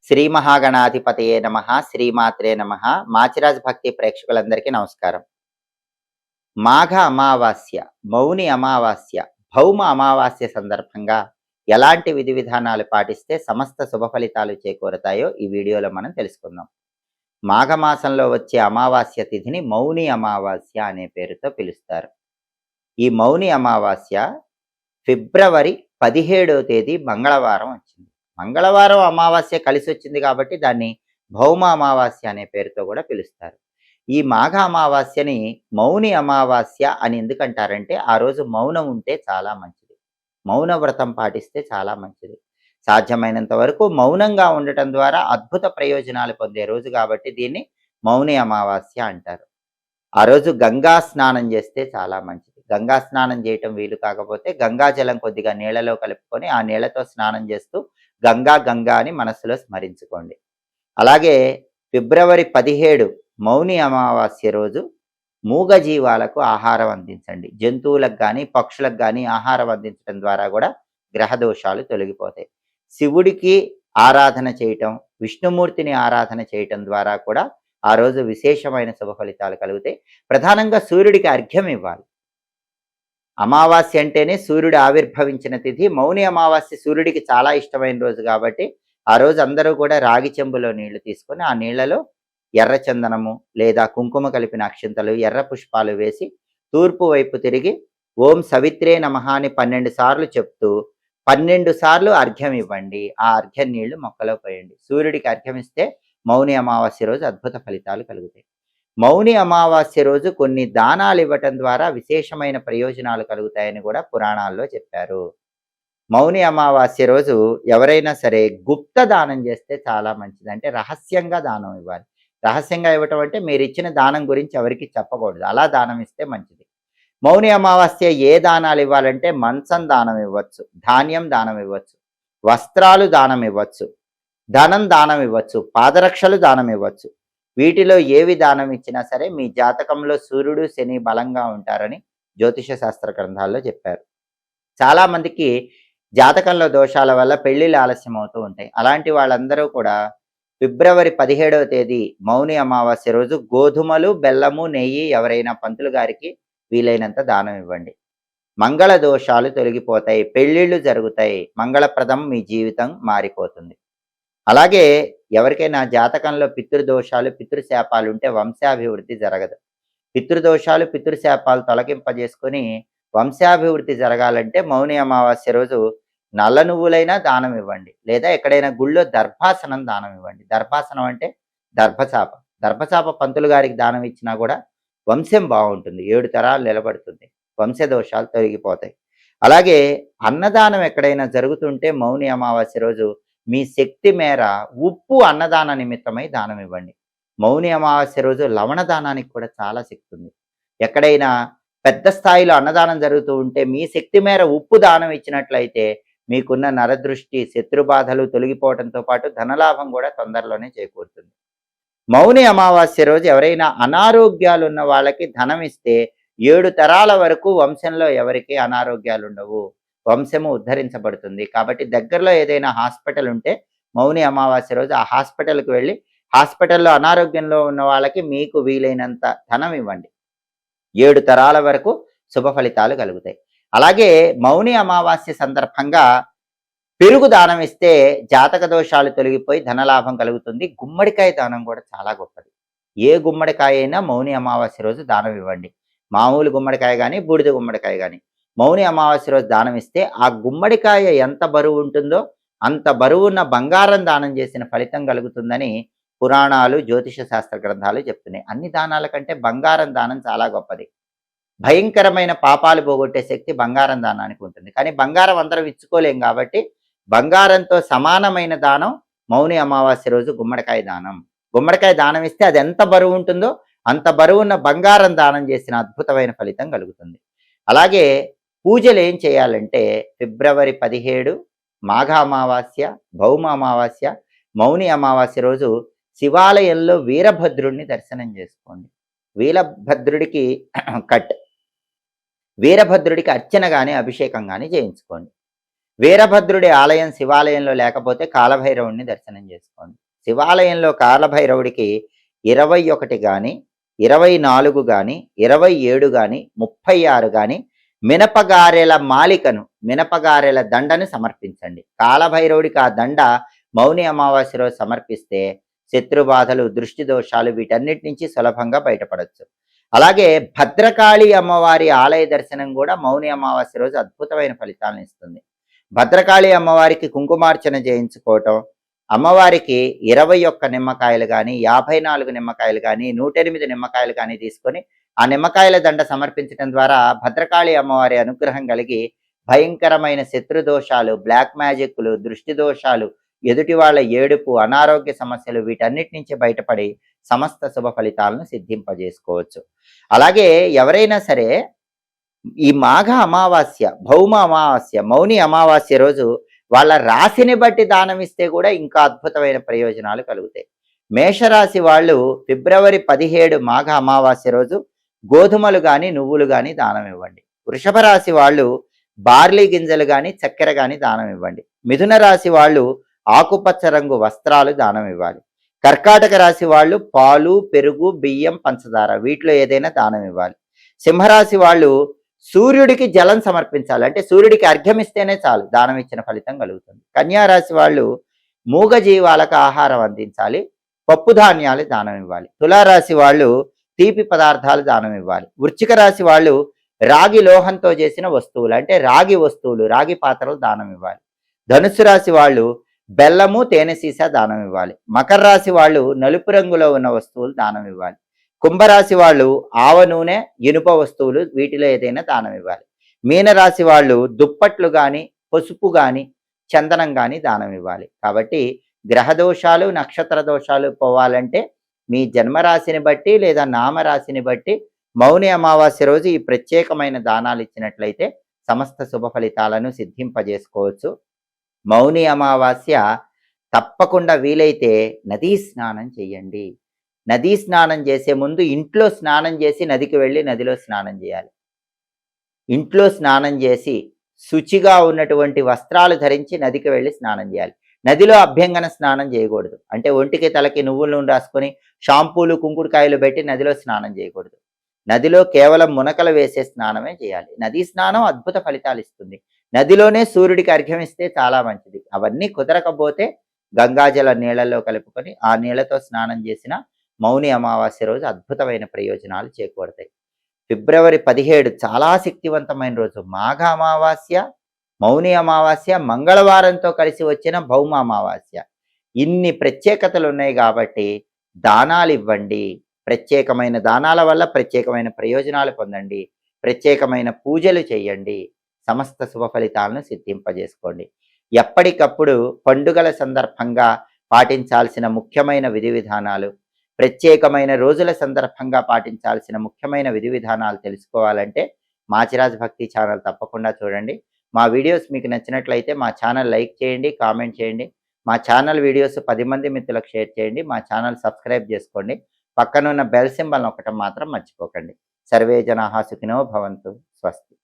శ్రీ మహాగణాధిపతయే నమః. శ్రీమాత్రే నమః. మాచిరాజ్ భక్తి ప్రేక్షకులందరికీ నమస్కారం. మాఘ అమావాస్య, మౌని అమావాస్య, భౌమ అమావాస్య సందర్భంగా ఎలాంటి విధి విధానాలు పాటిస్తే సమస్త శుభ ఫలితాలు చేకూరతాయో ఈ వీడియోలో మనం తెలుసుకుందాం. మాఘమాసంలో వచ్చే అమావాస్య తిథిని మౌని అమావాస్య అనే పేరుతో పిలుస్తారు. ఈ మౌని అమావాస్య ఫిబ్రవరి 17వ తేదీ మంగళవారం వచ్చింది. మంగళవారం అమావాస్య కలిసి వచ్చింది కాబట్టి దాన్ని భౌమ అమావాస్య అనే పేరుతో కూడా పిలుస్తారు. ఈ మాఘ అమావాస్యని మౌని అమావాస్య అని ఎందుకంటారంటే ఆ రోజు మౌనం ఉంటే చాలా మంచిది. మౌన వ్రతం పాటిస్తే చాలా మంచిది. సాధ్యమైనంత వరకు మౌనంగా ఉండటం ద్వారా అద్భుత ప్రయోజనాలు పొందే రోజు కాబట్టి దీన్ని మౌని అమావాస్య అంటారు. ఆ రోజు గంగా స్నానం చేస్తే చాలా మంచిది. గంగా స్నానం చేయటం వీలు కాకపోతే గంగా జలం కొద్దిగా నీళ్ళలో కలుపుకొని ఆ నీళ్ళతో స్నానం చేస్తూ గంగా గంగా అని మనసులో స్మరించుకోండి. అలాగే ఫిబ్రవరి 17 మౌని అమావాస్య రోజు మూగజీవాలకు ఆహారం అందించండి. జంతువులకు కానీ పక్షులకు కానీ ఆహారం అందించడం ద్వారా కూడా గ్రహ దోషాలు తొలగిపోతాయి. శివుడికి ఆరాధన చేయటం, విష్ణుమూర్తిని ఆరాధన చేయటం ద్వారా కూడా ఆ రోజు విశేషమైన శుభ ఫలితాలు కలుగుతాయి. ప్రధానంగా సూర్యుడికి అర్ఘ్యం ఇవ్వాలి. అమావాస్య అంటేనే సూర్యుడు ఆవిర్భవించిన తిథి. మౌని అమావాస్య సూర్యుడికి చాలా ఇష్టమైన రోజు కాబట్టి ఆ రోజు అందరూ కూడా రాగి చెంబులో నీళ్లు తీసుకొని ఆ నీళ్లలో ఎర్ర చందనము లేదా కుంకుమ కలిపిన అక్షింతలు, ఎర్ర పుష్పాలు వేసి తూర్పు వైపు తిరిగి ఓం సవిత్రే నమః అని 12 సార్లు చెప్తూ 12 సార్లు అర్ఘ్యం ఇవ్వండి. ఆ అర్ఘ్యం నీళ్లు మొక్కలో పోయండి. సూర్యుడికి అర్ఘ్యం ఇస్తే మౌని అమావాస్య రోజు అద్భుత ఫలితాలు కలుగుతాయి. మౌని అమావాస్య రోజు కొన్ని దానాలు ఇవ్వటం ద్వారా విశేషమైన ప్రయోజనాలు కలుగుతాయని కూడా పురాణాల్లో చెప్పారు. మౌని అమావాస్య రోజు ఎవరైనా సరే గుప్త దానం చేస్తే చాలా మంచిది. అంటే రహస్యంగా దానం ఇవ్వాలి. రహస్యంగా ఇవ్వటం అంటే మీరు ఇచ్చిన దానం గురించి ఎవరికి చెప్పకూడదు. అలా దానం ఇస్తే మంచిది. మౌని అమావాస్య ఏ దానాలు ఇవ్వాలంటే మంచం దానం ఇవ్వచ్చు, ధాన్యం దానం ఇవ్వచ్చు, వస్త్రాలు దానం ఇవ్వచ్చు, ధనం దానం ఇవ్వచ్చు, పాదరక్షలు దానం ఇవ్వచ్చు. వీటిలో ఏవి దానం ఇచ్చినా సరే మీ జాతకంలో సూర్యుడు శని బలంగా ఉంటారని జ్యోతిష శాస్త్ర గ్రంథాల్లో చెప్పారు. చాలామందికి జాతకంలో దోషాల వల్ల పెళ్లిళ్ళు ఆలస్యం అవుతూ ఉంటాయి. అలాంటి వాళ్ళందరూ కూడా ఫిబ్రవరి 17వ తేదీ మౌని అమావాస్య రోజు గోధుమలు, బెల్లము, నెయ్యి ఎవరైనా పంతులు గారికి వీలైనంత దానం ఇవ్వండి. మంగళ దోషాలు తొలగిపోతాయి, పెళ్లిళ్ళు జరుగుతాయి, మంగళప్రదం మీ జీవితం మారిపోతుంది. అలాగే ఎవరికైనా జాతకంలో పితృదోషాలు, పితృశాపాలు ఉంటే వంశాభివృద్ధి జరగదు. పితృదోషాలు, పితృశాపాలు తొలగింపజేసుకొని వంశాభివృద్ధి జరగాలంటే మౌని అమావాస్య రోజు నల్ల నువ్వులైనా దానం ఇవ్వండి, లేదా ఎక్కడైనా గుళ్ళో దర్భాసనం దానం ఇవ్వండి. దర్భాసనం అంటే దర్భచాప. దర్భచాప పంతులు గారికి దానం ఇచ్చినా కూడా వంశం బాగుంటుంది, 7 తరాలు నిలబడుతుంది, వంశదోషాలు తొలగిపోతాయి. అలాగే అన్నదానం ఎక్కడైనా జరుగుతుంటే మౌని అమావాస్య రోజు మీ శక్తి మేర ఉప్పు అన్నదాన నిమిత్తమై దానం ఇవ్వండి. మౌని అమావాస్య రోజు లవణ దానానికి కూడా చాలా శక్తి ఉంది. ఎక్కడైనా పెద్ద స్థాయిలో అన్నదానం జరుగుతూ ఉంటే మీ శక్తి మేర ఉప్పు దానం ఇచ్చినట్లయితే మీకున్న నరదృష్టి, శత్రుబాధలు తొలగిపోవడంతో పాటు ధనలాభం కూడా తొందరలోనే చేకూరుతుంది. మౌని అమావాస్య రోజు ఎవరైనా అనారోగ్యాలు ఉన్న వాళ్ళకి ధనం ఇస్తే 7 తరాల వరకు వంశంలో ఎవరికి అనారోగ్యాలు ఉండవు, వంశము ఉద్ధరించబడుతుంది. కాబట్టి దగ్గరలో ఏదైనా హాస్పిటల్ ఉంటే మౌని అమావాస్య రోజు ఆ హాస్పిటల్కి వెళ్ళి హాస్పిటల్లో అనారోగ్యంలో ఉన్న వాళ్ళకి మీకు వీలైనంత ధనం ఇవ్వండి. 7 తరాల వరకు శుభ ఫలితాలు కలుగుతాయి. అలాగే మౌని అమావాస్య సందర్భంగా పెరుగు దానం ఇస్తే జాతక దోషాలు తొలగిపోయి ధనలాభం కలుగుతుంది. గుమ్మడికాయ దానం కూడా చాలా గొప్పది. ఏ గుమ్మడికాయ అయినా మౌని అమావాస్య రోజు దానం ఇవ్వండి. మామూలు గుమ్మడికాయ కానీ, బూడిద గుమ్మడికాయ కానీ మౌని అమావాస్య రోజు దానం ఇస్తే ఆ గుమ్మడికాయ ఎంత బరువు ఉంటుందో అంత బరువున్న బంగారం దానం చేసిన ఫలితం కలుగుతుందని పురాణాలు, జ్యోతిష శాస్త్ర గ్రంథాలు చెప్తున్నాయి. అన్ని దానాల కంటే బంగారం దానం చాలా గొప్పది. భయంకరమైన పాపాలు పోగొట్టే శక్తి బంగారం దానానికి ఉంటుంది. కానీ బంగారం అందరం ఇచ్చుకోలేం కాబట్టి బంగారంతో సమానమైన దానం మౌని అమావాస్య రోజు గుమ్మడికాయ దానం. గుమ్మడికాయ దానం ఇస్తే అది ఎంత బరువు ఉంటుందో అంత బరువున్న బంగారం దానం చేసిన అద్భుతమైన ఫలితం కలుగుతుంది. అలాగే పూజలు ఏం చేయాలంటే ఫిబ్రవరి 17 మాఘ అమావాస్య, భౌమ అమావాస్య, మౌని అమావాస్య రోజు శివాలయంలో వీరభద్రుడిని దర్శనం చేసుకోండి. వీరభద్రుడికి వీరభద్రుడికి అర్చన కానీ అభిషేకం కానీ చేయించుకోండి. వీరభద్రుడి ఆలయం శివాలయంలో లేకపోతే కాలభైరవుడిని దర్శనం చేసుకోండి. శివాలయంలో కాలభైరవుడికి 21 గాని, 24 గాని, 27 గాని, 36 గాని మినపగారెల మాలికను, మినపగారెల దండను సమర్పించండి. కాలభైరవుడికి ఆ దండ మౌని అమావాస్య రోజు సమర్పిస్తే శత్రుబాధలు, దృష్టి దోషాలు వీటన్నిటి నుంచి సులభంగా బయటపడవచ్చు. అలాగే భద్రకాళి అమ్మవారి ఆలయ దర్శనం కూడా మౌని అమావాస్య రోజు అద్భుతమైన ఫలితాలను ఇస్తుంది. భద్రకాళి అమ్మవారికి కుంకుమార్చన చేయించుకోవటం, అమ్మవారికి 21 నిమ్మకాయలు కానీ, 54 నిమ్మకాయలు కానీ, 108 నిమ్మకాయలు కానీ తీసుకొని ఆ నిమ్మకాయల దండ సమర్పించడం ద్వారా భద్రకాళి అమ్మవారి అనుగ్రహం కలిగి భయంకరమైన శత్రుదోషాలు, బ్లాక్ మ్యాజిక్లు, దృష్టి దోషాలు, ఎదుటి వాళ్ళ ఏడుపు, అనారోగ్య సమస్యలు వీటన్నిటి నుంచి బయటపడి సమస్త శుభ ఫలితాలను సిద్ధింపజేసుకోవచ్చు. అలాగే ఎవరైనా సరే ఈ మాఘ అమావాస్య, భౌమ అమావాస్య, మౌని అమావాస్య రోజు వాళ్ళ రాశిని బట్టి దానం ఇస్తే కూడా ఇంకా అద్భుతమైన ప్రయోజనాలు కలుగుతాయి. మేషరాశి వాళ్ళు ఫిబ్రవరి 17 మాఘ అమావాస్య రోజు గోధుమలు కానీ, నువ్వులు కానీ దానం ఇవ్వండి. వృషభ రాశి వాళ్ళు బార్లీ గింజలు కానీ, చక్కెర కానీ దానం ఇవ్వండి. మిథున రాశి వాళ్ళు ఆకుపచ్చ రంగు వస్త్రాలు దానం ఇవ్వాలి. కర్కాటక రాశి వాళ్ళు పాలు, పెరుగు, బియ్యం, పంచదార వీటిలో ఏదైనా దానం ఇవ్వాలి. సింహరాశి వాళ్ళు సూర్యుడికి జలం సమర్పించాలి. అంటే సూర్యుడికి అర్ఘ్యం ఇస్తేనే చాలు, దానం ఇచ్చిన ఫలితం కలుగుతుంది. కన్యారాశి వాళ్ళు మూగ జీవాలకు ఆహారం అందించాలి. పప్పు ధాన్యాలు దానం ఇవ్వాలి. తులారాశి వాళ్ళు తీపి పదార్థాలు దానం ఇవ్వాలి. వృశ్చిక రాశి వాళ్ళు రాగి లోహంతో చేసిన వస్తువులు, అంటే రాగి వస్తువులు, రాగి పాత్రలు దానం ఇవ్వాలి. ధనుస్సు రాశి వాళ్ళు బెల్లము, తేనె సీసా దానం ఇవ్వాలి. మకర రాశి వాళ్ళు నలుపు రంగులో ఉన్న వస్తువులు దానం ఇవ్వాలి. కుంభరాశి వాళ్ళు ఆవ నూనె, ఇనుప వస్తువులు వీటిలో ఏదైనా దానం ఇవ్వాలి. మీనరాశి వాళ్ళు దుప్పట్లు కానీ, పసుపు కానీ, చందనం కానీ దానం ఇవ్వాలి. కాబట్టి గ్రహ దోషాలు, నక్షత్ర దోషాలు పోవాలంటే మీ జన్మరాశిని బట్టి లేదా నామరాశిని బట్టి మౌని అమావాస్య రోజు ఈ ప్రత్యేకమైన దానాలు ఇచ్చినట్లయితే సమస్త శుభ ఫలితాలను సిద్ధింపజేసుకోవచ్చు. మౌని అమావాస్య తప్పకుండా వీలైతే నదీ స్నానం చేయండి. నదీ స్నానం చేసే ముందు ఇంట్లో స్నానం చేసి నదికి వెళ్ళి నదిలో స్నానం చేయాలి. ఇంట్లో స్నానం చేసి శుచిగా ఉన్నటువంటి వస్త్రాలు ధరించి నదికి వెళ్ళి స్నానం చేయాలి. నదిలో అభ్యంగన స్నానం చేయకూడదు. అంటే ఒంటికి తలకి నువ్వుల నూనె రాసుకొని షాంపూలు, కుంకుడుకాయలు పెట్టి నదిలో స్నానం చేయకూడదు. నదిలో కేవలం మునకలు వేసే స్నానమే చేయాలి. నదీ స్నానం అద్భుత ఫలితాలు ఇస్తుంది. నదిలోనే సూర్యుడికి అర్ఘ్యం ఇస్తే చాలా మంచిది. అవన్నీ కుదరకపోతే గంగాజల నీళ్లలో కలుపుకొని ఆ నీళ్లతో స్నానం చేసిన మౌని అమావాస్య రోజు అద్భుతమైన ప్రయోజనాలు చేకూడతాయి. ఫిబ్రవరి 17 చాలా శక్తివంతమైన రోజు. మాఘ అమావాస్య, మౌని అమావాస్య మంగళవారంతో కలిసి వచ్చిన భౌమ అమావాస్య. ఇన్ని ప్రత్యేకతలు ఉన్నాయి కాబట్టి దానాలు ఇవ్వండి. ప్రత్యేకమైన దానాల వల్ల ప్రత్యేకమైన ప్రయోజనాలు పొందండి. ప్రత్యేకమైన పూజలు చేయండి. సమస్త శుభ ఫలితాలను సిద్ధింపజేసుకోండి. ఎప్పటికప్పుడు పండుగల సందర్భంగా పాటించాల్సిన ముఖ్యమైన విధి విధానాలు, ప్రత్యేకమైన రోజుల సందర్భంగా పాటించాల్సిన ముఖ్యమైన విధి విధానాలు తెలుసుకోవాలంటే మాచిరాజ్ భక్తి ఛానల్ తప్పకుండా చూడండి. మా వీడియోస్ మీకు నచ్చినట్లయితే మా ఛానల్ లైక్ చేయండి, కామెంట్ చేయండి. మా ఛానల్ వీడియోస్ 10 మంది మిత్రులకు షేర్ చేయండి. మా ఛానల్ సబ్స్క్రైబ్ చేసుకోండి. పక్కనున్న బెల్ సింబల్ నొక్కటం మాత్రం మర్చిపోకండి. సర్వే జనాః సుఖినో భవంతు. స్వస్తి.